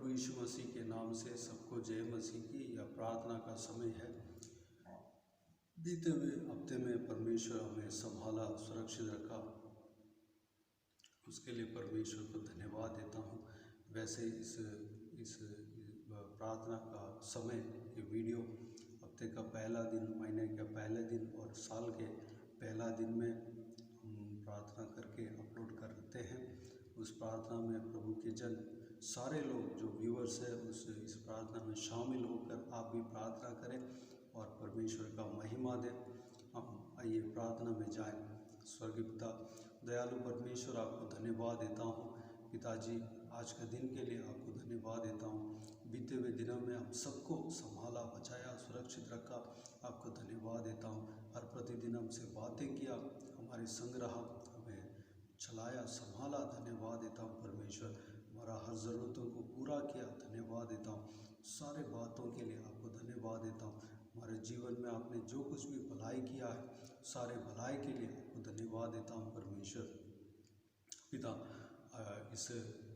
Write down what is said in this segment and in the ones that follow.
प्रभु यीशु मसीह के नाम से सबको जय मसीह की। यह प्रार्थना का समय है। बीते हुए हफ्ते में परमेश्वर हमें संभाला, सुरक्षित रखा, उसके लिए परमेश्वर को धन्यवाद देता हूँ। वैसे इस प्रार्थना का समय, ये वीडियो हफ्ते का पहला दिन, महीने का पहले दिन और साल के पहला दिन में हम प्रार्थना करके अपलोड करते हैं। उस प्रार्थना में प्रभु के जन सारे लोग जो व्यूअर्स हैं इस प्रार्थना में शामिल होकर आप भी प्रार्थना करें और परमेश्वर का महिमा दें। हम आइए प्रार्थना में जाएं। स्वर्गीय पिता, दयालु परमेश्वर, आपको धन्यवाद देता हूँ। पिताजी, आज के दिन के लिए आपको धन्यवाद देता हूँ। बीते हुए दिनों में हम सबको संभाला, बचाया, सुरक्षित रखा, आपको धन्यवाद देता हूँ। हर प्रतिदिन हमसे बातें किया, हमारे संग रहा, हमें चलाया, संभाला, धन्यवाद देता हूँ परमेश्वर। हमारा हर ज़रूरतों को पूरा किया, धन्यवाद देता हूँ। सारे बातों के लिए आपको धन्यवाद देता हूँ। हमारे जीवन में आपने जो कुछ भी भलाई किया है, सारे भलाई के लिए आपको धन्यवाद देता हूँ परमेश्वर। पिता, इस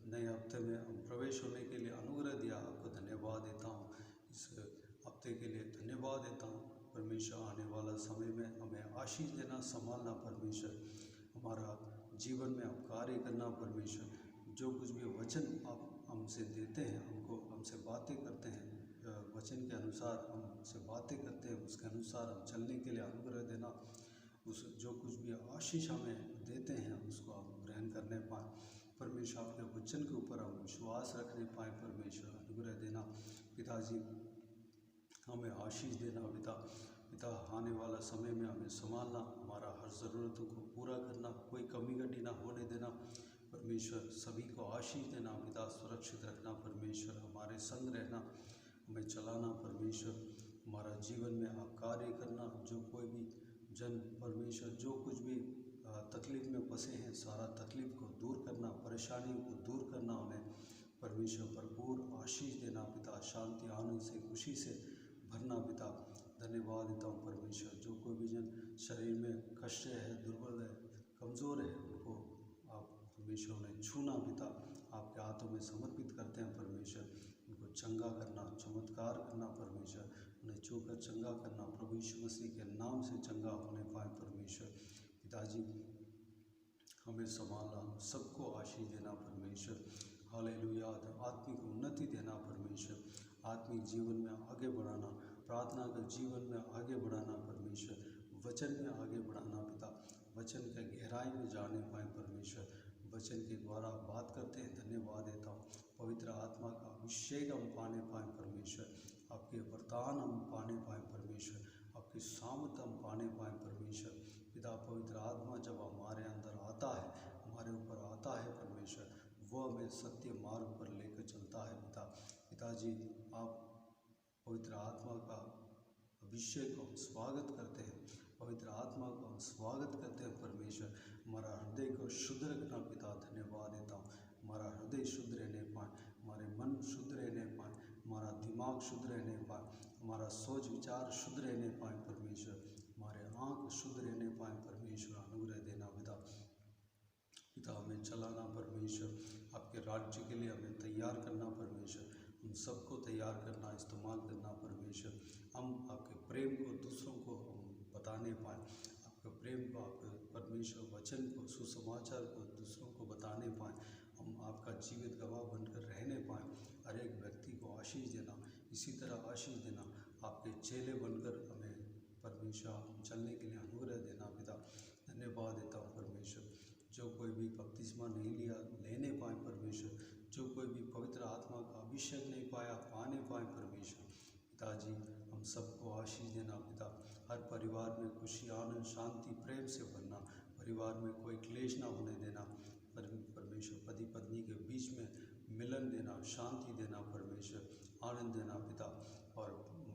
नए हफ्ते में हम प्रवेश होने के लिए अनुग्रह दिया, आपको धन्यवाद देता हूँ। इस हफ्ते के लिए धन्यवाद देता हूँ परमेश्वर। आने वाला समय में हमें आशीष देना, संभालना परमेश्वर। हमारा जीवन में आप कार्य करना परमेश्वर। जो कुछ भी वचन आप हमसे देते हैं, हमसे बातें करते हैं, वचन के अनुसार हमसे बातें करते हैं, उसके अनुसार हम चलने के लिए अनुग्रह देना। उस जो कुछ भी आशीष हमें देते हैं उसको हम ग्रहण करने पाएँ परमेश्वर। आपके वचन के ऊपर हम विश्वास रखने पाएँ परमेश्वर, अनुग्रह देना। पिताजी, हमें आशीष देना पिता। आने वाला समय में हमें संभालना, हमारा हर ज़रूरतों को पूरा करना, कोई कमी घटी ना होने देना परमेश्वर। सभी को आशीष देना पिता, सुरक्षित रखना परमेश्वर, हमारे संग रहना, हमें चलाना परमेश्वर। हमारा जीवन में आप कार्य करना। जो कोई भी जन परमेश्वर जो कुछ भी तकलीफ़ में फंसे हैं, सारा तकलीफ़ को दूर करना, परेशानियों को दूर करना, उन्हें परमेश्वर भरपूर आशीष देना पिता। शांति, आनंद से, खुशी से भरना पिता। धन्यवाद देता हूँ परमेश्वर। जो कोई भी जन शरीर में कष्ट है, दुर्बल है, कमज़ोर है, उनको आप परमेश्वर उन्हें छूना पिता, आपके हाथों में समर्पित करते हैं परमेश्वर। उनको चंगा करना, चमत्कार करना परमेश्वर, उन्हें छूकर चंगा करना, प्रभु यीशु मसीह के नाम से चंगा होने पाए परमेश्वर। पिताजी, हमें संभालना, सबको आशीष देना परमेश्वर। हालेलुया। आत्मिक उन्नति देना परमेश्वर, आत्मिक जीवन में आगे बढ़ाना, प्रार्थना के जीवन में आगे बढ़ाना परमेश्वर, वचन में आगे बढ़ाना पिता। वचन के गहराई में जाने पाए परमेश्वर। वचन के द्वारा बात करते हैं, धन्यवाद देता हूँ। पवित्र आत्मा का अभिषेक हम पाने पाएँ परमेश्वर, आपके वरदान हम पाने पाएँ परमेश्वर, आपकी सामर्थ हम पाने पाएँ परमेश्वर। पिता, पवित्र आत्मा जब हमारे अंदर आता है, हमारे ऊपर आता है परमेश्वर, वो हमें सत्य मार्ग पर लेकर चलता है पिता। पिताजी, आप पवित्र आत्मा का अभिषेक को हम स्वागत करते हैं, पवित्र आत्मा को हम स्वागत करते हैं परमेश्वर। हमारा हृदय को शुद्ध रखना पिता, धन्यवाद देता हूँ। हमारा हृदय शुद्ध रहने पाए, हमारे मन शुद्ध रहने पाए, हमारा दिमाग शुद्ध रहने पाए, हमारा सोच विचार शुद्ध रहने पाए परमेश्वर, हमारे आँख शुद्ध रहने पाए परमेश्वर, अनुग्रह देना पिता। हमें चलाना परमेश्वर, आपके राज्य के लिए हमें तैयार करना परमेश्वर, हम सबको तैयार करना, इस्तेमाल करना परमेश्वर। हम आपके प्रेम को दूसरों को हम बताने पाएँ, आपके प्रेम को, आपके परमेश्वर वचन को, सुसमाचार को दूसरों को बताने पाएँ। हम आपका जीवित गवाह बनकर रहने पाएँ, हर एक व्यक्ति को आशीष देना, इसी तरह आशीष देना, आपके चेले बनकर हमें परमेश्वर चलने के लिए अनुग्रह देना पिता। धन्यवाद देता हूँ परमेश्वर। जो कोई भी बपतिस्मा नहीं लिया, लेने पाए परमेश्वर, जो कोई भी पवित्र आत्मा का अभिषेक नहीं पाया, पाने पाए परमेश्वर। पिताजी, हम सबको आशीष देना पिता। हर परिवार में खुशी, आनंद, शांति, प्रेम से भरना, परिवार में कोई क्लेश ना होने देना परमेश्वर। पति पत्नी के बीच में मिलन देना, शांति देना परमेश्वर, आनंद देना पिता। और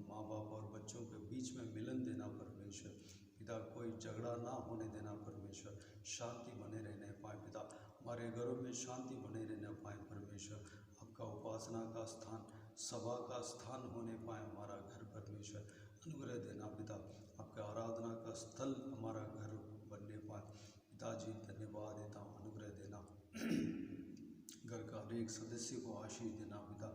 माँ बाप और बच्चों के बीच में मिलन देना परमेश्वर पिता। कोई झगड़ा ना होने देना परमेश्वर, शांति बने रहने पाए पिता। हमारे घरों में शांति बने रहने पाए परमेश्वर। आपका उपासना का स्थान, सभा का स्थान होने पाए हमारा घर परमेश्वर, अनुग्रह देना पिता। आपके आराधना का स्थल हमारा घर बनने पाए पिताजी, धन्यवाद देता हूँ, अनुग्रह देना। घर का हर एक सदस्य को आशीष देना पिता।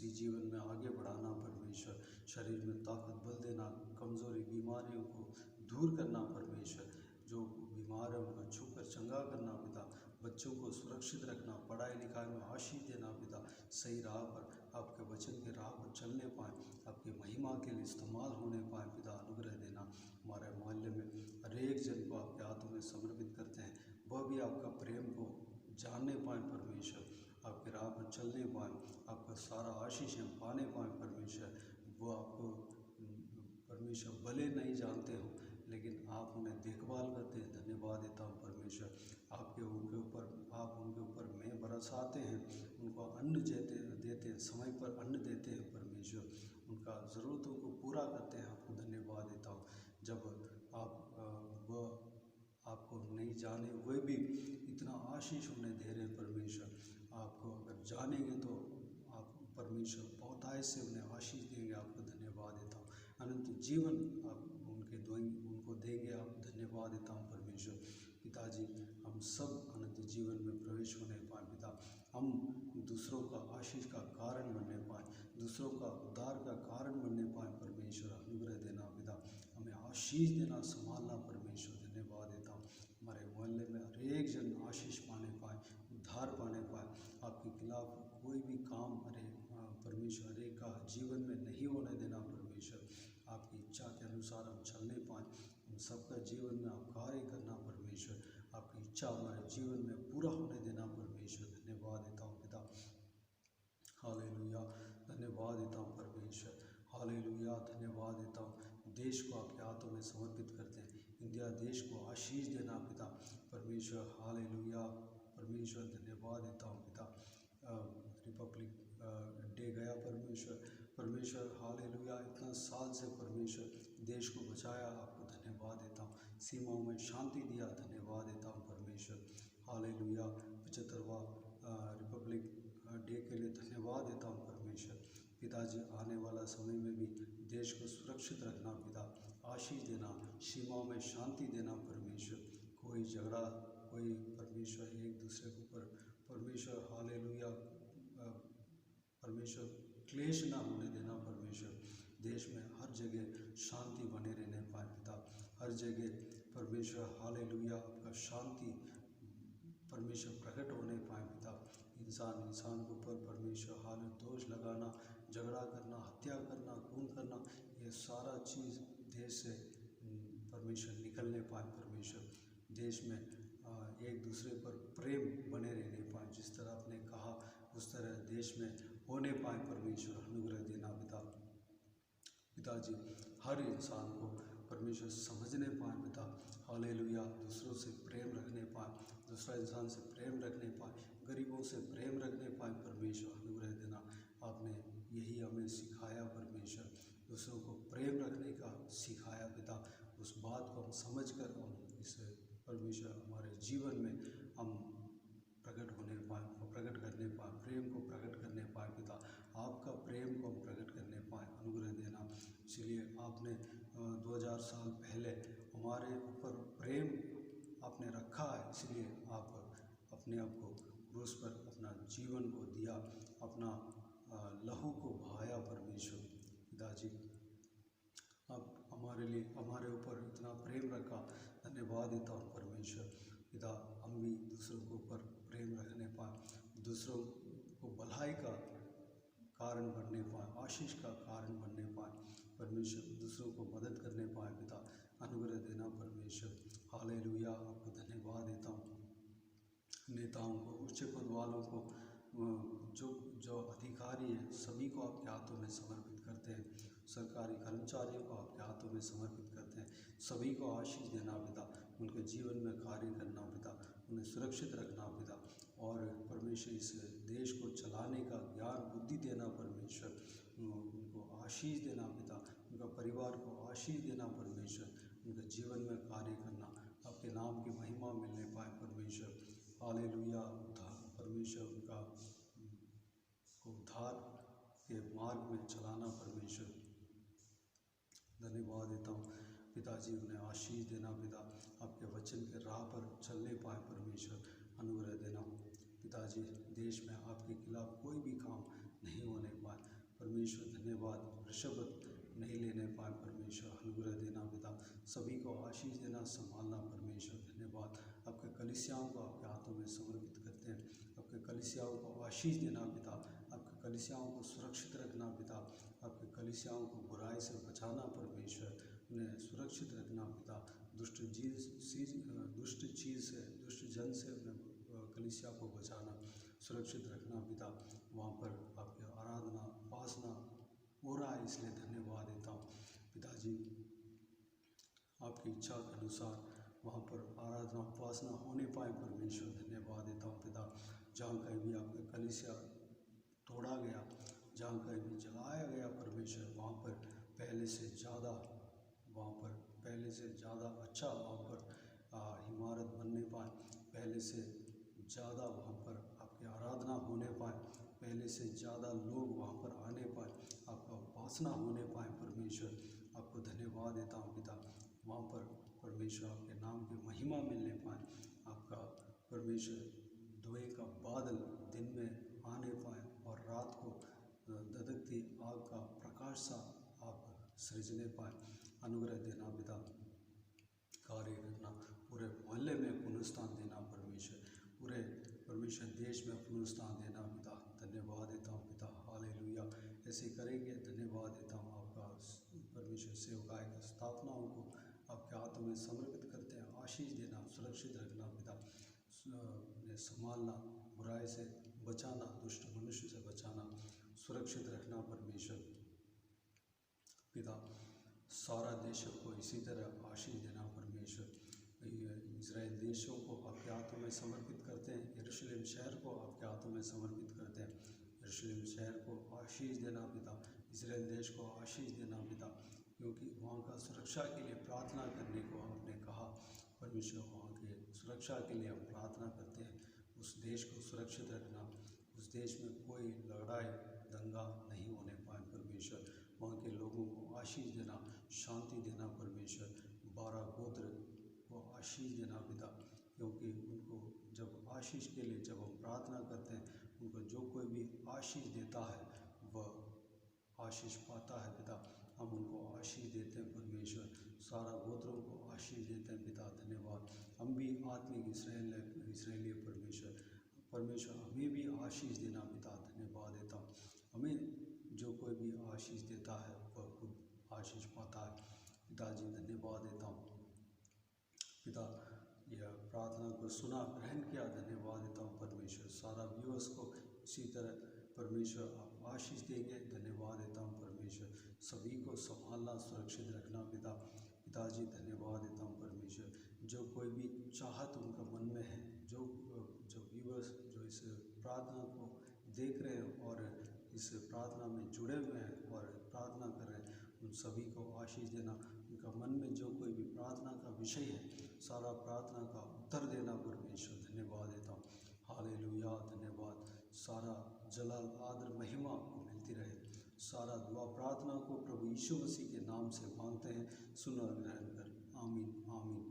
मसीह जीवन में आगे बढ़ाना परमेश्वर, शरीर में ताकत बल देना, कमज़ोरी बीमारियों को दूर करना परमेश्वर, जो बीमार है उनको छूकर चंगा करना पिता, बच्चों को सुरक्षित रखना, पढ़ाई लिखाई में आशीष देना पिता, सही राह पर आपके वचन के राह पर चलने पाएँ, आपकी महिमा के लिए इस्तेमाल होने पाएँ पिता, अनुग्रह देना। हमारे मोहल्ले में हर एक जन को आपके हाथों में समर्पित करते हैं, वह भी आपका प्रेम को जानने पाएँ परमेश्वर, आपके राह पर चलने पाएँ, आपका सारा आशीष हम पाने पाएँ परमेश्वर। वो आपको परमेश्वर भले नहीं जानते हो, लेकिन आप उन्हें देखभाल करते हैं। धन्यवाद देता हूँ परमेश्वर, आप उनके ऊपर मैं बरसाते हैं, उनको अन्न देते हैं, समय पर अन्न देते हैं परमेश्वर, उनका ज़रूरतों को पूरा करते हैं। आपको धन्यवाद देता हूँ। जब आपको नहीं जाने वे भी इतना आशीष उन्हें दे रहे हैं परमेश्वर, आपको अगर जानेंगे तो आप परमेश्वर बहुतायत से उन्हें आशीष देंगे। आपको धन्यवाद देता हूँ। अनंत जीवन आप उनको देंगे। आपको धन्यवाद देता हूँ परमेश्वर। पिताजी, हम सब अनंत जीवन में प्रवेश होने पाएँ पिता, हम दूसरों का आशीष का कारण बनने पाएँ, दूसरों का उद्धार का कारण बनने पाएँ परमेश्वर, अनुग्रह देना पिता, हमें आशीष देना, संभालना परमेश्वर। धन्यवाद देता हूँ। हमारे मोहल्ले में हर एक जन आशीष पाने पाए, उद्धार पाने पाए, आपके खिलाफ कोई भी काम परमेश्वर हर एक का जीवन में नहीं होने देना परमेश्वर, आपकी इच्छा के अनुसार हम चलने पाएँ, हम सबका जीवन में आप कार्य करना परमेश्वर, आपकी इच्छा हमारे जीवन में पूरा होने देना परमेश्वर। धन्यवाद देता हूँ पिता, हालेलुया, धन्यवाद देता हूँ परमेश्वर, हालेलुया, धन्यवाद देता हूँ। देश को आपके हाथों में समर्पित करते हैं, इंडिया देश को आशीष देना पिता परमेश्वर, हालेलुया परमेश्वर, धन्यवाद देता हूँ पिता। रिपब्लिक डे गया परमेश्वर, हालेलुया, इतना साल से परमेश्वर देश को बचाया, आपको धन्यवाद देता हूँ। सीमाओं में शांति दिया, धन्यवाद देता हूँ परमेश्वर, हालेलुया। 75वां रिपब्लिक डे के लिए धन्यवाद देता हूँ परमेश्वर। पिताजी, आने वाला समय में भी देश को सुरक्षित रखना पिता, आशीष देना, सीमाओं में शांति देना परमेश्वर, कोई झगड़ा, कोई परमेश्वर एक दूसरे के ऊपर परमेश्वर, हालेलुया परमेश्वर, क्लेश ना होने देना परमेश्वर, देश में हर जगह शांति बने रहने पाए पिता, हर जगह परमेश्वर, हालेलुया, आपका शांति परमेश्वर प्रकट होने पाए पिता। इंसान के ऊपर परमेश्वर हाल दोष लगाना, झगड़ा करना, हत्या करना, खून करना, ये सारा चीज़ देश से परमेश्वर निकलने पाए परमेश्वर, देश में एक दूसरे पर प्रेम बने रहने पाए, जिस तरह आपने कहा उस तरह देश में होने पाए परमेश्वर, अनुग्रह देना पिताजी, हर इंसान को परमेश्वर समझने पाए पिता, हालेलुया, दूसरों से प्रेम रखने पाए, दूसरा इंसान से प्रेम रखने पाए, गरीबों से प्रेम रखने पाए परमेश्वर, अनुग्रह देना। आपने यही हमें सिखाया परमेश्वर, दूसरों को प्रेम रखने का सिखाया पिता, उस बात को हम समझ कर हम इस परमेश्वर हमारे जीवन में हम प्रकट करने पाए, प्रेम को प्रकट करने पाए पिता, आपका प्रेम को हम प्रकट करने पाए, अनुग्रह देना। इसलिए आपने 2000 साल पहले हमारे ऊपर प्रेम आपने रखा है, इसलिए आप अपने आप को क्रूस पर अपना जीवन को दिया, अपना लहू को बहाया परमेश्वर। पिताजी, आप हमारे ऊपर इतना प्रेम रखा, धन्यवाद देता हूँ परमेश्वर। पिता, हम भी दूसरों के ऊपर प्रेम रखने पाए, दूसरों को भलाई का कारण बनने पाए, आशीष का कारण बनने पाए परमेश्वर, दूसरों को मदद करने पाए पिता, अनुग्रह देना परमेश्वर, हालेलुया, आपको धन्यवाद देता हूँ। नेताओं को, उच्च पद वालों को, जो अधिकारी हैं, सभी को आपके हाथों में समर्पित करते हैं, सरकारी कर्मचारियों को आपके हाथों में समर्पित करते हैं, सभी को आशीष देना पिता, उनके जीवन में कार्य करना पिता, उन्हें सुरक्षित रखना पिता, और परमेश्वर इस देश को चलाने का ज्ञान बुद्धि देना परमेश्वर, उनको आशीष देना पिता, उनका परिवार को आशीष देना परमेश्वर, उनके जीवन में कार्य करना, आपके नाम की महिमा मिलने पाए परमेश्वर, हालेलुया, परमेश्वर उनका उद्धार के मार्ग में चलाना परमेश्वर, धन्यवाद देता हूँ पिताजी, उन्हें आशीष देना पिता, आपके वचन के राह पर चलने पाए परमेश्वर, अनुग्रह देना पिताजी, देश में आपके खिलाफ कोई भी काम नहीं होने पाए, परमेश्वर धन्यवाद, रिश्वत नहीं लेने पाए परमेश्वर, अनुग्रह देना पिता, सभी को आशीष देना, संभालना परमेश्वर धन्यवाद। आपके कलीसियाओं को आपके हाथों में समर्पित करते हैं, आपके कलीसियाओं को आशीष देना पिता, आपके कलीसियाओं को सुरक्षित रखना पिता, आपके कलीसियाओं को बुराई से बचाना परमेश्वर, उन्हें सुरक्षित रखना पिता, दुष्ट चीज़ से, दुष्ट जन से उन्हें कलीसिया को बचाना, सुरक्षित रखना पिता। वहाँ पर आपकी आराधना उपासना हो रहा है, इसलिए धन्यवाद देता हूँ पिताजी। आपकी इच्छा के अनुसार वहाँ पर आराधना उपासना होने पाए परमेश्वर, धन्यवाद देता हूँ पिता। जहाँ कहीं भी आपका कलीसिया तोड़ा गया, जहाँ कहीं भी जलाया गया परमेश्वर, वहाँ पर पहले से ज़्यादा अच्छा वहाँ पर इमारत बनने पाए, पहले से ज़्यादा वहाँ पर आपकी आराधना होने पाए, पहले से ज़्यादा लोग वहाँ पर आने पाए, आपका उपासना होने पाए परमेश्वर। आपको धन्यवाद देता हूँ पिता। वहाँ पर परमेश्वर आपके नाम की महिमा मिलने पाए, आपका परमेश्वर धुएं का बादल दिन में आने पाए और रात को धधकती आग का प्रकाश सा आप सृजने पाए, अनुग्रह देना पिता, कार्य करना, पूरे मोहल्ले में पुनरुत्थान देना परमेश्वर, पूरे परमेश्वर देश में पुनरुत्थान देना पिता, धन्यवाद देता हूँ पिता, हालेलुया। ऐसे करेंगे, धन्यवाद देता हूँ आपका परमेश्वर। सेवकाय की स्थापनाओं को आपके हाथों में समर्पित करते हैं, आशीष देना, सुरक्षित रखना पिता, संभालना, बुराई से बचाना, दुष्ट मनुष्य से बचाना, सुरक्षित रखना परमेश्वर पिता। सारा देशों को इसी तरह आशीष देना परमेश्वर। इज़राइल देशों को आपके हाथों में समर्पित करते हैं, यरूशलेम शहर को आपके हाथों में समर्पित करते हैं, यरूशलेम शहर को आशीष देना पिता, इज़राइल देश को आशीष देना पिता, क्योंकि वहाँ का सुरक्षा के लिए प्रार्थना करने को आपने कहा परमेश्वर। वहाँ के सुरक्षा के लिए हम प्रार्थना करते हैं, उस देश को सुरक्षित रखना, उस देश में कोई लड़ाई दंगा नहीं होने पाए परमेश्वर, वहाँ के लोगों को आशीष देना, शांति देना परमेश्वर, 12 गोत्र को आशीष देना पिता, क्योंकि उनको जब आशीष के लिए जब हम प्रार्थना करते हैं, उनको जो कोई भी आशीष देता है वह आशीष पाता है पिता। हम उनको आशीष देते हैं परमेश्वर, सारा गोत्रों को आशीष देते हैं पिता, धन्यवाद। हम भी आत्मिक इसराइली परमेश्वर हमें भी आशीष देना पिता, धन्यवाद देता हूँ। हमें जो कोई भी आशीष देता है वह खुद आशीष पाता है पिताजी, धन्यवाद देता हूँ पिता। यह प्रार्थना को सुना, ग्रहण किया, धन्यवाद देता हूँ परमेश्वर। सारा व्यूअर्स को इसी तरह परमेश्वर आप आशीष देंगे, धन्यवाद देता हूँ परमेश्वर। सभी को संभालना, सुरक्षित रखना पिताजी, धन्यवाद देता हूँ परमेश्वर। जो कोई भी चाहत उनका मन में है, जो व्यूअर्स जो इस प्रार्थना को देख रहे हैं और इस प्रार्थना में जुड़े हुए हैं और प्रार्थना कर रहे हैं, उन सभी को आशीष देना। उनका मन में जो कोई भी प्रार्थना का विषय है, सारा प्रार्थना का उत्तर देना परमेश्वर, धन्यवाद देता हूँ, हालेलुया, धन्यवाद। सारा जलाल आदर महिमा आपको मिलती रहे। सारा दुआ प्रार्थना को प्रभु यीशु मसीह के नाम से मांगते हैं, सुनो और ग्रहण कर, आमीन आमीन।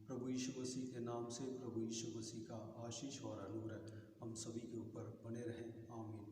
प्रभु यीशु मसीह के नाम से प्रभु यीशु मसीह का आशीष और अनुग्रह हम सभी के ऊपर बने रहें, आमीन।